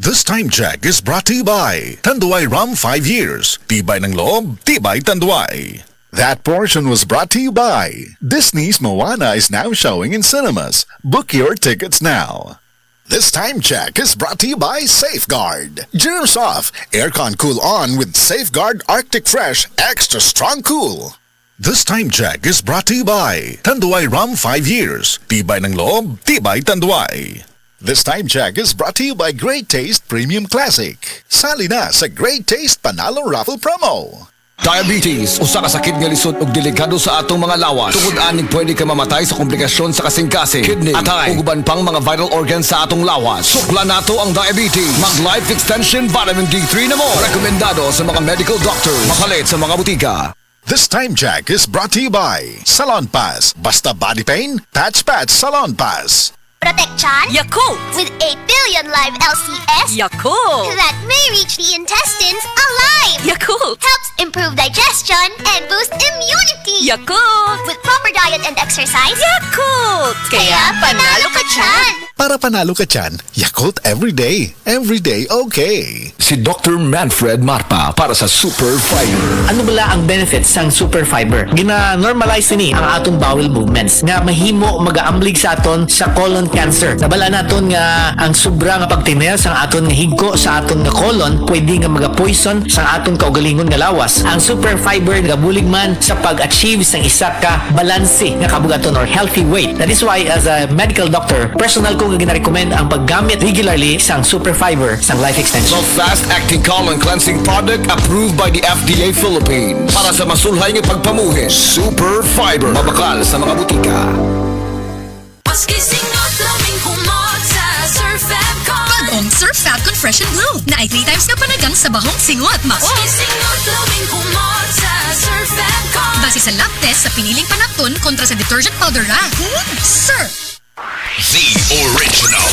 This time check is brought to you by Tanduay Rum 5 years. Tibay ng loob, tibay Tanduay. That portion was brought to you by Disney's Moana is now showing in cinemas. Book your tickets now. This time check is brought to you by Safeguard. Germs off, aircon cool on with Safeguard Arctic Fresh Extra Strong Cool. This time check is brought to you by Tanduay Rum 5 years. Tibay ng loob, tibay Tanduay. This time check is brought to you by Great Taste Premium Classic. Sali na sa Great Taste Panalo Raffle Promo. Diabetes, usa ka sakit nga lisod ug delikado sa atong mga lawas. Tungod aning pwede ka mamatay sa komplikasyon sa kasing-kasing, kidney, atay, ug uban pang mga vital organs sa atong lawas. Sukla nato ang diabetes. Mag Life Extension Vitamin D3 na mo. Rekomendado sa mga medical doctors. Makalit sa mga butika. This time check is brought to you by Salon Pass. Basta body pain, Patch Salon Pass. Protection Yakult with 8 billion live LCS Yakult that may reach the intestines alive. Yakult Helps improve digestion and boost immunity. Yakult With proper diet and exercise. Yakult Kaya panalo ka dyan. Para panalo ka dyan, Yakult every day okay. Si Dr. Manfred Marpa para sa Super Fiber. Ano bala ang benefits sang Super Fiber? Gina-normalize ni ang atong bowel movements nga mahimo magaamblig sa aton sa colon cancer. Nabala naton nga ang sobra nga pagtiner sang aton nga higko sa aton nga colon pwede nga maga-poison sa aton kaugalingon nga lawas. Ang Super Fiber nagabulig man sa pag-achieve sang isa ka balanse nga kabugaton or healthy weight. That is why as a medical doctor, personal ko nga gina-recommend ang paggamit regularly sang Super Fiber sang Life Extension. So fast-acting colon cleansing product approved by the FDA Philippines. Para sa masulhay nga pagpamuhi, Super Fiber. Mabakal sa mga butika. Maski singot laming humot sa Surf Fabcon. Bagong Surf Fabcon Fresh and Blue na ay 3 times na panagang sa bahong singot. Maski singot laming humot sa Surf Fabcon. Base sa lab test sa piniling panakton kontra sa detergent powder ra. Surf! The original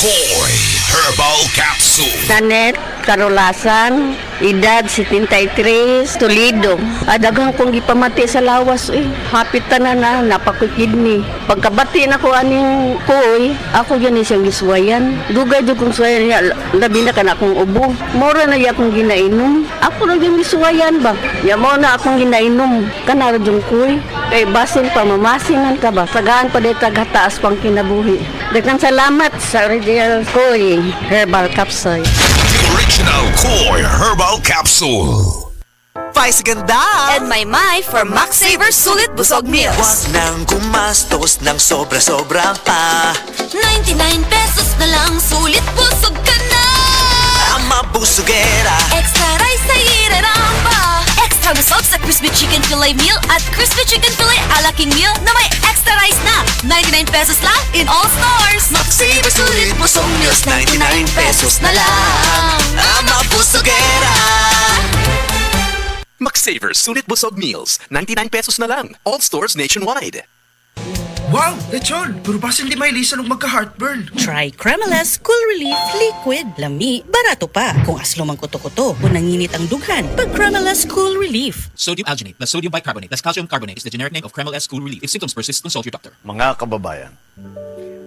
Koi Herbal Capsule. Nanet Carolasan, edad 73, Toledo. Adagang kong gipamati sa lawas hapit tanan na napakikidney. Pagkabati na ko aning koy, ako gani siyang giswayan. Dugay jud kong swayan niya, labi na kana akong ubo. Mora na iya akong ginainom. Ako na yung giswayan ba? Ya mo na akong ginainom. Kana jud koy. Kay basin pa mamasingan ka ba? Sagaan pa dito taas pang kinabuhi. Daghang salamat sa original Koi Herbal Capsule. The original Koi Herbal Capsule. Vice ganda! And my for Max Saver Sulit Busog Meals. Huwag nang gumastos ng sobra-sobra pa. 99 pesos na lang, sulit busog ka na. Ang mabusugera. Extra rice sa iraramba. Extra busog sa Crispy Chicken Filet Meal at Crispy Chicken Filet Ala King Meal na may extra rice na. 99 pesos lang in all stores. Max Saver Sulit Busog Meals, 99 pesos na lang. Ang mabusugera. Max Saver Sulit Busog Meals, 99 pesos na lang. All stores nationwide. Wow! Lechon! Pero basin di may lisan og magka-heartburn. Try Cremelas Cool Relief Liquid. Lami, barato pa. Kung aslo mang kuto-kuto o nanginit ang dughan, pag Cremelas Cool Relief. Sodium alginate plus sodium bicarbonate plus calcium carbonate is the generic name of Cremelas Cool Relief. If symptoms persist, consult your doctor. Mga kababayan,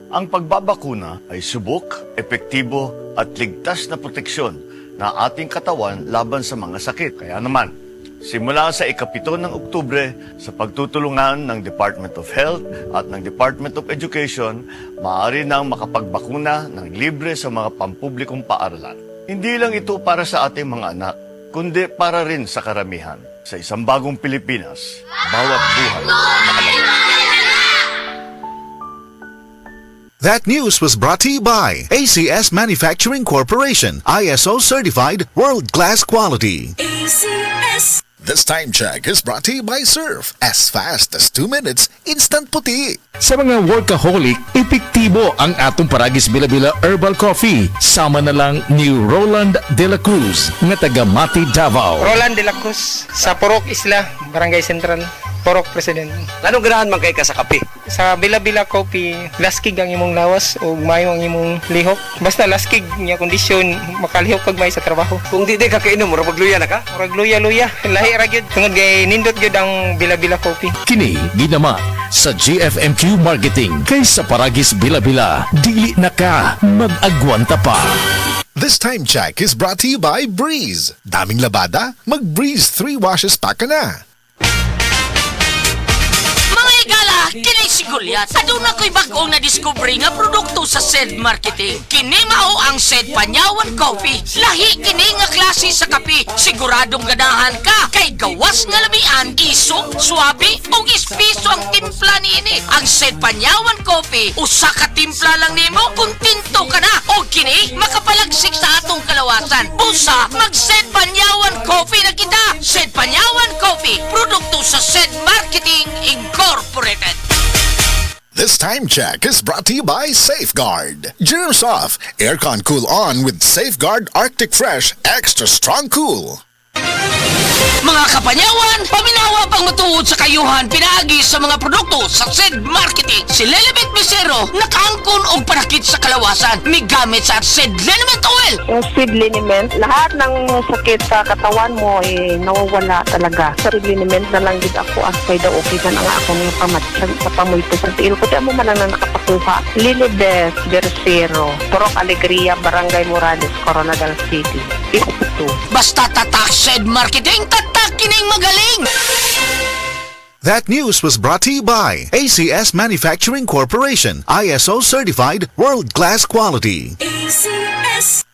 ang pagbabakuna ay subok, epektibo at ligtas na proteksyon na ating katawan laban sa mga sakit. Kaya naman, simula sa ika-7 ng Oktubre, sa pagtutulungan ng Department of Health at ng Department of Education, maaari nang makapagbakuna ng libre sa mga pampublikong paaralan. Hindi lang ito para sa ating mga anak, kundi para rin sa karamihan. Sa isang bagong Pilipinas, bawat buhay mahalaga. That news was brought to you by ACS Manufacturing Corporation, ISO certified world-class quality. ACS. This time check is brought to you by Surf. As fast as 2 minutes, instant puti. Sa mga workaholic, epektibo ang atong Paragis Bila-Bila Herbal Coffee. Sama na lang ni Roland De La Cruz, nga taga Mati, Davao. Roland De La Cruz, sa Purok Isla, Barangay Central, Purok President. Anong ganahan man kay ka sa kape? Sa Bila-Bila Coffee, laskig ang imong lawas o mayo ang imong lihok. Basta laskig niya kondisyon, makalihok pag may sa trabaho. Kung di ka kainom, murag magluya na ka? Murag luya-luya, lahi ra gyud. Tungod kay nindot gyud ang Bila-Bila Coffee. Kini ginama sa GFMQ Marketing. Kaysa Paragis Bila-Bila, dili na ka mag-agwanta pa. This time check is brought to you by Breeze. Daming labada? Mag-Breeze 3 washes pa ka na. Mga igala, kini si Goliath. Aduna ko'y bagong na-discovery nga produkto sa SED Marketing. Kini mao ang SED Panyawan Coffee. Lahi kini nga klase sa kape. Siguradong ganahan ka. Kay gawas nga lamian, isong, swabe, o ispiso ang timpla niini. Ang SED Panyawan Coffee, usa ka timpla lang nimo, kontento ka na. O kini, makapalagsik sa atong kalawasan. Busa, mag-SED Panyawan Coffee na kita. SED Panyawan Coffee, produkto sa SED Marketing Incorporated. This time check is brought to you by Safeguard. Generous off, aircon cool on with Safeguard Arctic Fresh Extra Strong Cool. Mga kapanyawan, paminawa pang matuod sa kayuhan pinaagi sa mga produkto sa SED Marketing. Si Lelibet Misero, nakaangkon og panakit sa kalawasan. May gamit sa SED Liniment Oil. Yung seed liniment, lahat ng sakit sa katawan mo nawawala talaga. Sa seed liniment na lang din ako asay daw okay na nga ako ng pamatsag sa pamuito sa tiil ko. Tiyan mo man lang nakapakuha. Lilibet Misero, Purok Alegria, Barangay Morales, Coronadal City. Basta tatak SED Marketing, tatak kining magaling! That news was brought to you by ACS Manufacturing Corporation, ISO certified world-class quality. ACS.